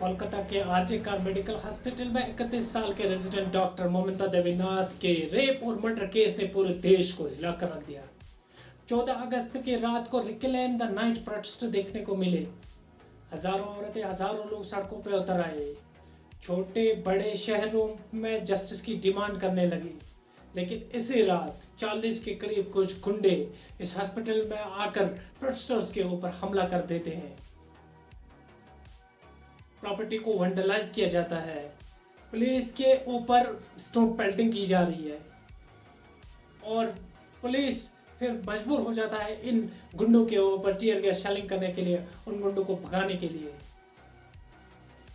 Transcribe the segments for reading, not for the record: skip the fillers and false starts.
कोलकाता के RJ car medical hospital में 31 साल के रेजिडेंट डॉक्टर मोमिता देवीनाथ के रेप और मर्डर केस ने पूरे देश को हिलाकर रख दिया। 14 अगस्त की रात को रिक्लेम द नाइट प्रोटेस्ट देखने को मिले। हजारों औरतें, हजारों लोग सड़कों पर उतर आए। छोटे बड़े शहरों में जस्टिस की डिमांड करने लगी। लेकिन इसी रात 40 के करीब कुछ गुंडे इस हॉस्पिटल में आकर प्रोटेस्टर्स के ऊपर हमला कर देते हैं। प्रॉपर्टी को वैंडलाइज किया जाता है। पुलिस के ऊपर स्टोन पेल्टिंग की जा रही है और पुलिस फिर मजबूर हो जाता है इन गुंडों के ऊपर टीयर गैस शेलिंग करने के लिए, उन गुंडों को भगाने के लिए।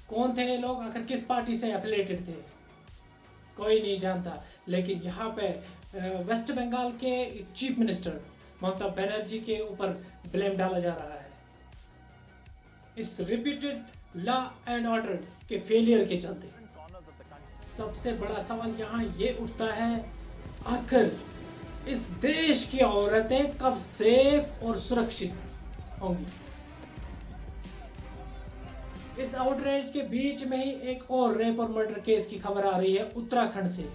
कौन थे ये लोग, आखिर किस पार्टी से एफिलिएटेड थे, कोई नहीं जानता। लेकिन यहाँ पे वेस्ट बंगाल के चीफ मिनिस्टर ममता बनर्जी के ऊपर ब्लेम डाला जा रहा है इस रिपीटेड लॉ एंड ऑर्डर के फेलियर के चलते। सबसे बड़ा सवाल यहाँ ये उठता है, आखिर इस देश की औरतें कब सेफ और सुरक्षित होंगी। इस आउटरेज के बीच में ही एक और रेप और मर्डर केस की खबर आ रही है उत्तराखंड से।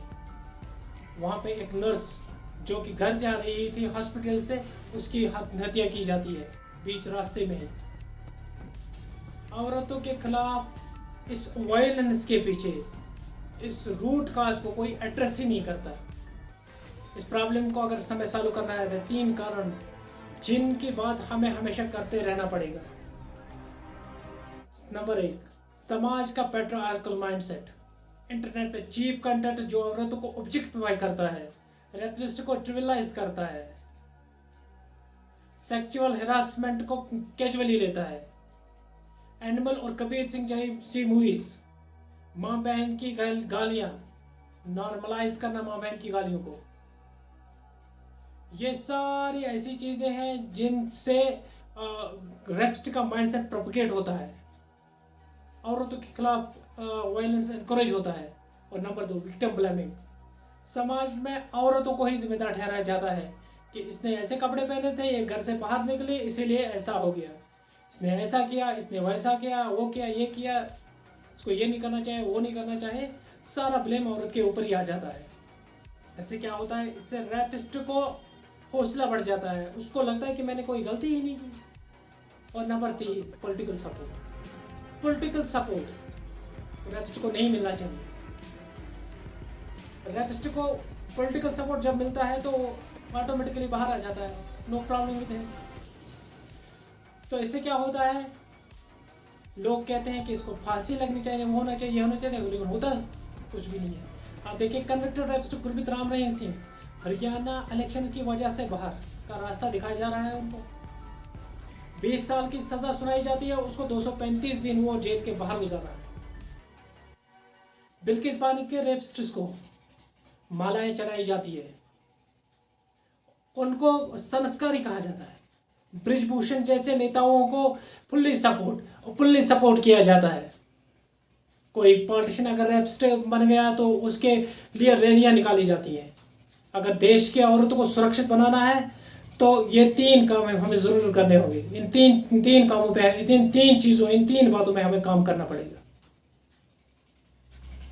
वहां पे एक नर्स जो कि घर जा रही थी हॉस्पिटल से, उसकी हत्या की जाती है बीच रास्ते में ही। औरतों के खिलाफ इस वायलेंस के पीछे, इस रूट काज को कोई एड्रेस ही नहीं करता। इस प्रॉब्लम को अगर समय चालू करना है तो 3 कारण जिनकी बात हमें हमेशा करते रहना पड़ेगा। नंबर 1, समाज का पैट्रियार्कल माइंडसेट। इंटरनेट पे चीप कंटेंट जो औरतों को ऑब्जेक्टिफाई करता है, रेपिस्ट को ट्रिविलाइज करता है, सेक्सुअल हैरासमेंट को कैजुअली लेता है। एनिमल और कबीर सिंह जैसी मूवीज, माँ बहन की गालियां, नॉर्मलाइज करना माँ बहन की गालियों को, ये सारी ऐसी चीजें हैं जिनसे रेपिस्ट का माइंडसेट प्रोपेगेट होता है, औरतों के खिलाफ वायलेंस एनकरेज होता है। और नंबर 2, विक्टिम ब्लेमिंग। समाज में औरतों को ही जिम्मेदार ठहराया जाता है कि इसने ऐसे कपड़े पहने थे, ये घर से बाहर निकले इसीलिए ऐसा हो गया, इसने ऐसा किया, इसने वैसा किया, वो किया, ये किया, इसको ये नहीं करना चाहिए, वो नहीं करना चाहिए, सारा ब्लेम औरत के ऊपर ही आ जाता है। इससे क्या होता है, इससे रैपिस्ट को हौसला बढ़ जाता है, उसको लगता है कि मैंने कोई गलती ही नहीं की। और number 3, political support. Political support rapist को नहीं मिलना चाहिए। रैपिस्ट को पॉलिटिकल सपोर्ट जब मिलता है तो ऑटोमेटिकली बाहर आ जाता है, नो प्रॉब्लम विद हिम। तो इससे क्या होता है, लोग कहते हैं कि इसको फांसी लगनी चाहिए, वो होना चाहिए, ये होना चाहिए, लेकिन होता कुछ भी नहीं है। आप देखिए कन्विक्टेड रैपिस्ट गुरमीत राम रहीम सिंह हरियाणा इलेक्शन की वजह से बाहर का रास्ता दिखाया जा रहा है उनको। 20 साल की सजा सुनाई जाती है, उसको 235 दिन वो जेल के बाहर गुजारा है। बिल्किस बानो के रेपिस्ट्स को मालाएं चढ़ाई जाती है, उनको संस्कारी कहा जाता है। ब्रिजभूषण जैसे नेताओं को पुलिस सपोर्ट किया जाता है। कोई पॉलिटिशियन अगर रेपिस्ट बन गया तो उसके लिए रैलियां निकाली जाती हैं। अगर देश के औरतों को सुरक्षित बनाना है तो ये 3 काम हमें जरूर करने होंगे। इन तीन कामों पे, इन 3 चीज़ों, इन 3 बातों में हमें काम करना पड़ेगा।